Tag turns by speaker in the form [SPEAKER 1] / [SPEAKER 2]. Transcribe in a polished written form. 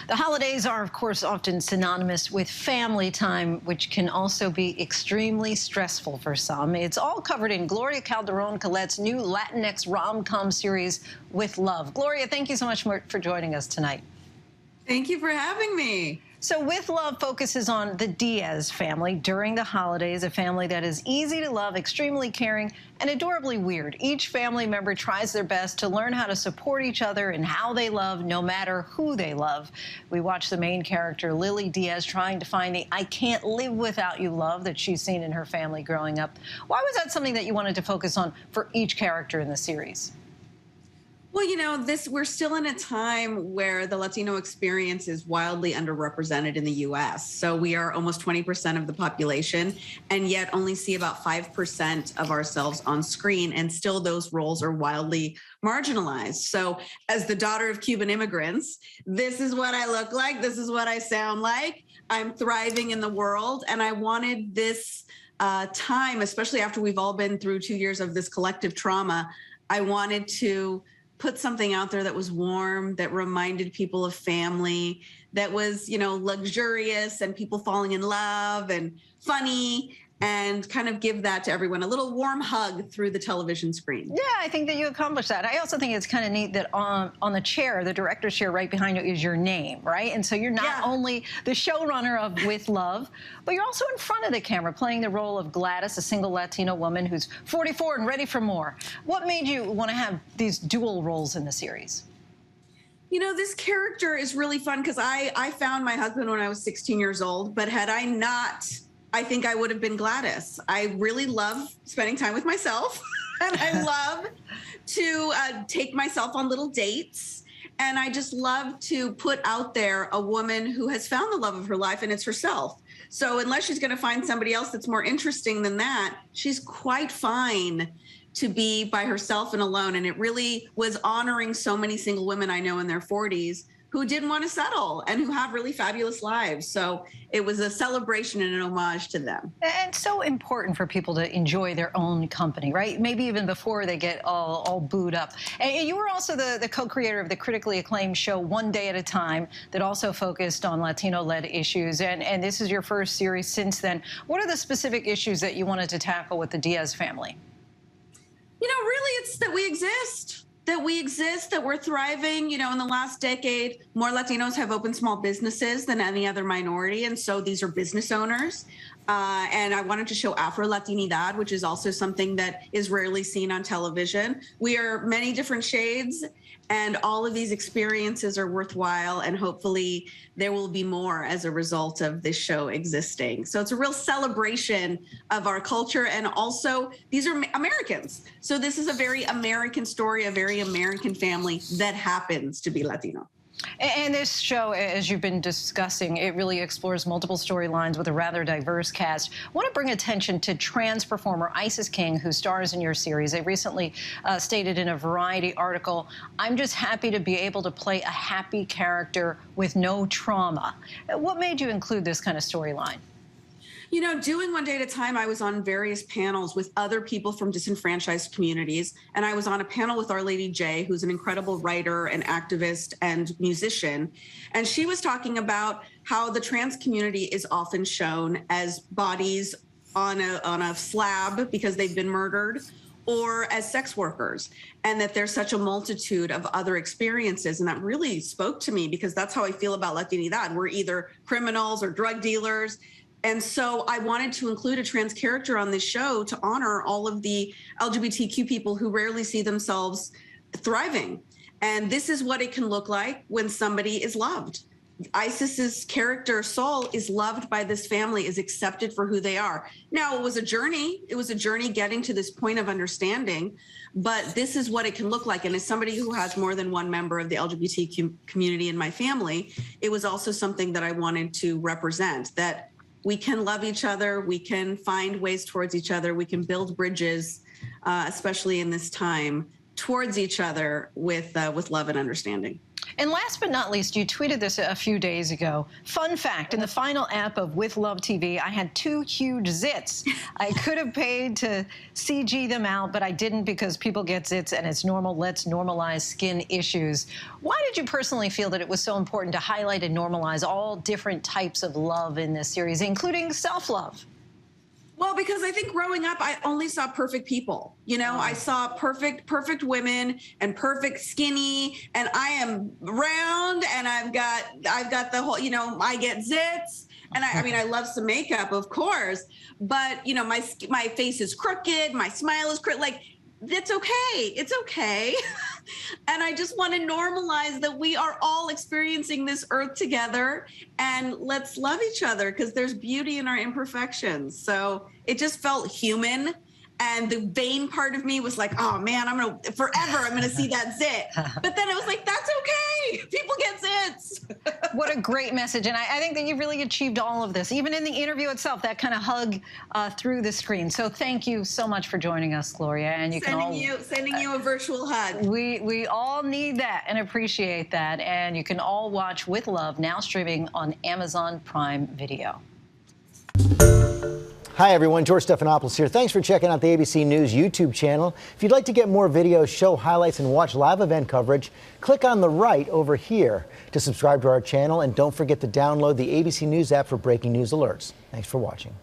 [SPEAKER 1] The holidays are, of course, often synonymous with family time, which can also be extremely stressful for some. It's all covered in Gloria Calderon's new Latinx rom-com series, With Love. Gloria, thank you so much for joining us tonight.
[SPEAKER 2] Thank you for having me.
[SPEAKER 1] So With Love focuses on the Diaz family during the holidays, a family that is easy to love, extremely caring, and adorably weird. Each family member tries their best to learn how to support each other in how they love, no matter who they love. We watch the main character, Lily Diaz, trying to find the I can't live without you love that she's seen in her family growing up. Why was that something that you wanted to focus on for each character in the series?
[SPEAKER 2] Well, you know, we're still in a time where the Latino experience is wildly underrepresented in the U.S. So we are almost 20% of the population, and yet only see about 5% of ourselves on screen. And still those roles are wildly marginalized. So as the daughter of Cuban immigrants, this is what I look like. This is what I sound like. I'm thriving in the world. And I wanted this time, especially after we've all been through 2 years of this collective trauma, I wanted to put something out there that was warm, that reminded people of family, that was, you know, luxurious and people falling in love and funny, and kind of give that to everyone, a little warm hug through the television screen.
[SPEAKER 1] Yeah, I think that you accomplished that. I also think it's kind of neat that on the chair, the director's chair right behind you is your name, right? And so you're not only the showrunner of With Love, but you're also in front of the camera playing the role of Gladys, a single Latino woman who's 44 and ready for more. What made you want to have these dual roles in the series?
[SPEAKER 2] You know, this character is really fun because I found my husband when I was 16 years old, but had I not, I think I would have been Gladys. I really love spending time with myself, and I love to take myself on little dates. And I just love to put out there a woman who has found the love of her life, and it's herself. So unless she's going to find somebody else that's more interesting than that, she's quite fine to be by herself and alone. And it really was honoring so many single women I know in their 40s who didn't want to settle and who have really fabulous lives. So it was a celebration and an homage to them.
[SPEAKER 1] And so important for people to enjoy their own company, right? Maybe even before they get all booed up. And you were also the co-creator of the critically acclaimed show One Day at a Time that also focused on Latino-led issues. And this is your first series since then. What are the specific issues that you wanted to tackle with the Diaz family?
[SPEAKER 2] You know, really, it's that we exist. That we're thriving. You know, in the last decade, more Latinos have opened small businesses than any other minority. And so these are business owners. And I wanted to show Afro-Latinidad, which is also something that is rarely seen on television. We are many different shades, and all of these experiences are worthwhile, and hopefully there will be more as a result of this show existing. So it's a real celebration of our culture, and also these are Americans. So this is a very American story, a very American family that happens to be Latino.
[SPEAKER 1] And this show, as you've been discussing, it really explores multiple storylines with a rather diverse cast. I want to bring attention to trans performer Isis King, who stars in your series. They recently stated in a Variety article, "I'm just happy to be able to play a happy character with no trauma." What made you include this kind of storyline?
[SPEAKER 2] You know, doing One Day at a Time, I was on various panels with other people from disenfranchised communities. And I was on a panel with Our Lady J, who's an incredible writer and activist and musician. And she was talking about how the trans community is often shown as bodies on a slab because they've been murdered, or as sex workers, and that there's such a multitude of other experiences. And that really spoke to me because that's how I feel about Latinidad. We're either criminals or drug dealers. And so I wanted to include a trans character on this show to honor all of the LGBTQ people who rarely see themselves thriving. And this is what it can look like when somebody is loved. Isis's character, Sol, is loved by this family, is accepted for who they are. Now, it was a journey. It was a journey getting to this point of understanding, but this is what it can look like. And as somebody who has more than one member of the LGBTQ community in my family, it was also something that I wanted to represent, that we can love each other, we can find ways towards each other, we can build bridges, especially in this time, towards each other with love and understanding.
[SPEAKER 1] And last but not least, you tweeted this a few days ago. Fun fact, in the final app of With Love TV, I had 2 huge zits. I could have paid to CG them out, but I didn't because people get zits and it's normal. Let's normalize skin issues. Why did you personally feel that it was so important to highlight and normalize all different types of love in this series, including self-love?
[SPEAKER 2] Well, because I think growing up, I only saw perfect people. You know, I saw perfect women and perfect skinny, and I am round, and I've got the whole, you know, I get zits. And I mean, I love some makeup, of course, but you know, my face is crooked, my smile is crooked. Like, it's okay. It's okay. And I just want to normalize that we are all experiencing this earth together, and let's love each other because there's beauty in our imperfections. So it just felt human. And the vain part of me was like, oh man, I'm going to see that zit. But then I was like, that's okay. People get zits.
[SPEAKER 1] What a great message. And I think that you've really achieved all of this, even in the interview itself, that kind of hug through the screen. So thank you so much for joining us, Gloria. And
[SPEAKER 2] sending you a virtual hug.
[SPEAKER 1] We all need that and appreciate that. And you can all watch With Love, now streaming on Amazon Prime Video.
[SPEAKER 3] Hi everyone, George Stephanopoulos here. Thanks for checking out the ABC News YouTube channel. If you'd like to get more videos, show highlights, and watch live event coverage, click on the right over here to subscribe to our channel, and don't forget to download the ABC News app for breaking news alerts. Thanks for watching.